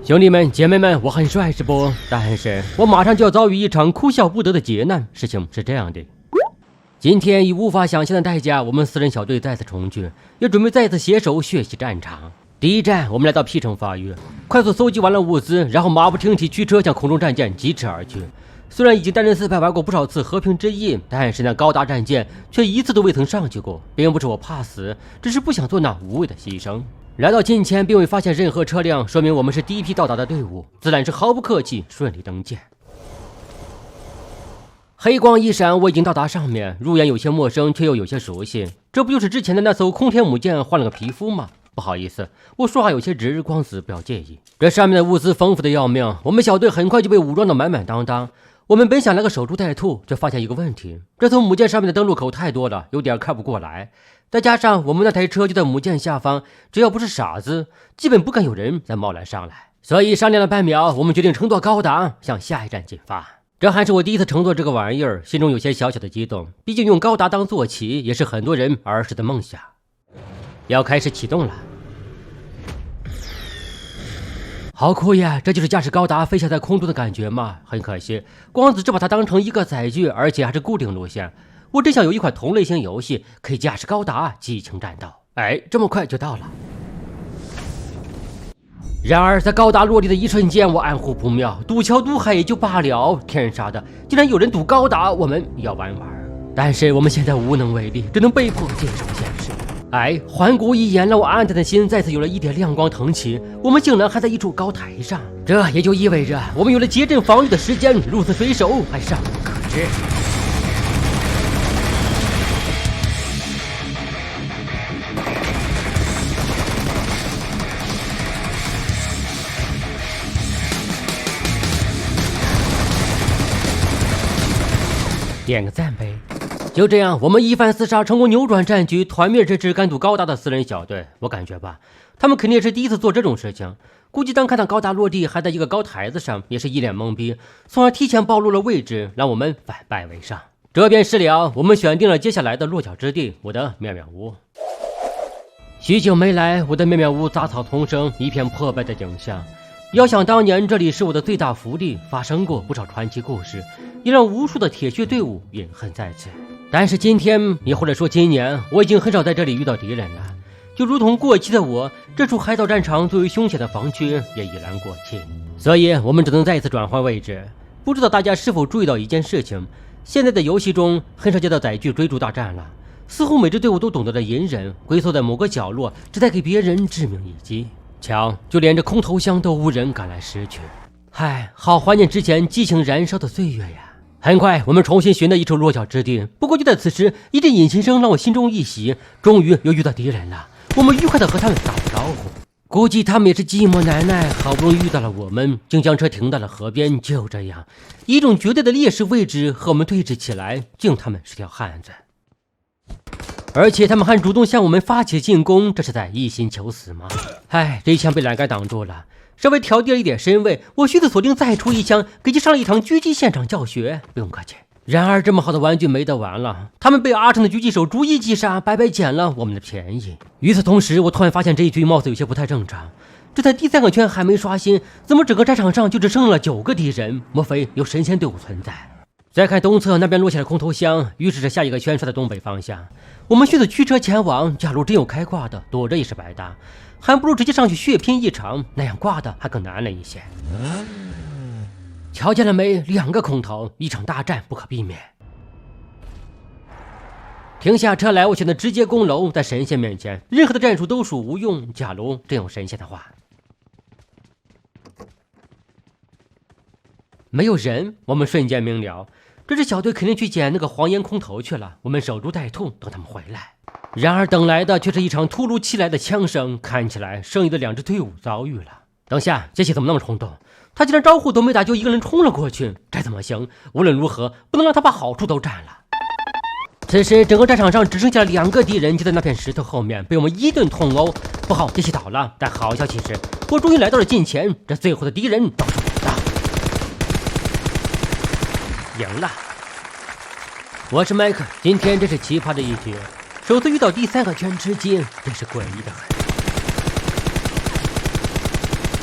兄弟们姐妹们，我很帅是不？但是我马上就要遭遇一场哭笑不得的劫难。事情是这样的，今天以无法想象的代价，我们4人小队再次重聚，也准备再次携手血洗战场。第一站，我们来到 P 城发育，快速搜集完了物资，然后马不停蹄驱车向空中战舰疾驰而去。虽然已经单人4派玩过不少次和平之翼，但是那高达战舰却一次都未曾上去过。并不是我怕死，只是不想做那无谓的牺牲。来到近前并未发现任何车辆，说明我们是第一批到达的队伍，自然是毫不客气顺利登舰。黑光一闪，我已经到达上面，入眼有些陌生，却又有些熟悉。这不就是之前的那艘空天母舰换了个皮肤吗？不好意思，我说话有些直，光子不要介意。这上面的物资丰富的要命，我们小队很快就被武装的满满当当。我们本想来个守株待兔，却发现一个问题，这艘母舰上面的登陆口太多了，有点看不过来。再加上我们那台车就在母舰下方，只要不是傻子，基本不敢有人再贸然上来。所以商量了半秒，我们决定乘坐高达向下一站进发。这还是我第一次乘坐这个玩意儿，心中有些小小的激动，毕竟用高达当坐骑也是很多人儿时的梦想。要开始启动了，好酷呀！这就是驾驶高达飞翔在空中的感觉吗？很可惜，光子只把它当成一个载具，而且还是固定路线。我真想有一款同类型游戏可以驾驶高达激情战斗。哎，这么快就到了。然而在高达落地的一瞬间，我暗呼不妙，堵桥堵海也就罢了，天杀的，竟然有人堵高达，我们要玩玩。但是我们现在无能为力，只能被迫接受现实。哎，环顾一眼，让我暗淡的心再次有了一点亮光腾起。我们竟然还在一处高台上，这也就意味着我们有了结阵防御的时间，入死水手还尚不可知。点个赞呗！就这样，我们一番厮杀，成功扭转战局，团灭这支敢堵高达的4人小队。我感觉吧，他们肯定是第一次做这种事情。估计当看到高达落地还在一个高台子上，也是一脸懵逼，从而提前暴露了位置，让我们反败为胜。这便是了，我们选定了接下来的落脚之地，我的妙妙屋。许久没来，我的妙妙屋杂草丛生，一片破败的景象。要想当年，这里是我的最大福地，发生过不少传奇故事，也让无数的铁血队伍饮恨在此。但是今天，也或者说今年，我已经很少在这里遇到敌人了。就如同过期的我，这处海岛战场最为凶险的防区也已然过期，所以我们只能再一次转换位置。不知道大家是否注意到一件事情，现在的游戏中很少见到载具追逐大战了，似乎每支队伍都懂得了隐忍，龟缩在某个角落，只待给别人致命一击。瞧，就连这空投箱都无人敢来拾取。嗨，好怀念之前激情燃烧的岁月呀！很快，我们重新寻到一处落脚之地。不过就在此时，一阵引擎声让我心中一喜，终于又遇到敌人了。我们愉快地和他们打个招呼。估计他们也是寂寞难耐，好不容易遇到了我们，竟将车停到了河边。就这样，以一种绝对的劣势位置和我们对峙起来，竟他们是条汉子。而且他们还主动向我们发起进攻，这是在一心求死吗？唉，这一枪被栏杆挡住了，稍微调低了一点身位，我迅速锁定再出一枪，给其上了一堂狙击现场教学。不用客气。然而这么好的玩具没得玩了，他们被阿成的狙击手逐一击杀，白白捡了我们的便宜。与此同时，我突然发现这一局貌似有些不太正常，这才第3个圈还没刷新，怎么整个战场上就只剩了9个敌人？莫非有神仙队伍存在？再看东侧，那边落下了空投箱，于是这下一个圈刷在东北方向。我们迅速驱车前往，假如真有开挂的，躲着也是白搭，还不如直接上去血拼一场，那样挂的还更难了一些。瞧见了没？2个空投，一场大战不可避免。停下车来，我选择直接攻楼，在神仙面前，任何的战术都属无用。假如真有神仙的话，没有人，我们瞬间明了。这支小队肯定去捡那个黄烟空投去了，我们守株待兔，等他们回来。然而等来的却是一场突如其来的枪声，看起来剩余的2支队伍遭遇了。等下，杰西怎么那么冲动？他竟然招呼都没打就一个人冲了过去，这怎么行？无论如何，不能让他把好处都占了。此时整个战场上只剩下了2个敌人，就在那片石头后面，被我们一顿痛殴。不好，杰西倒了。但好消息是，我终于来到了近前，这最后的敌人倒是我的。赢了，我是麦克。今天这是奇葩的一局，首次遇到第3个圈吃鸡，真是诡异的很。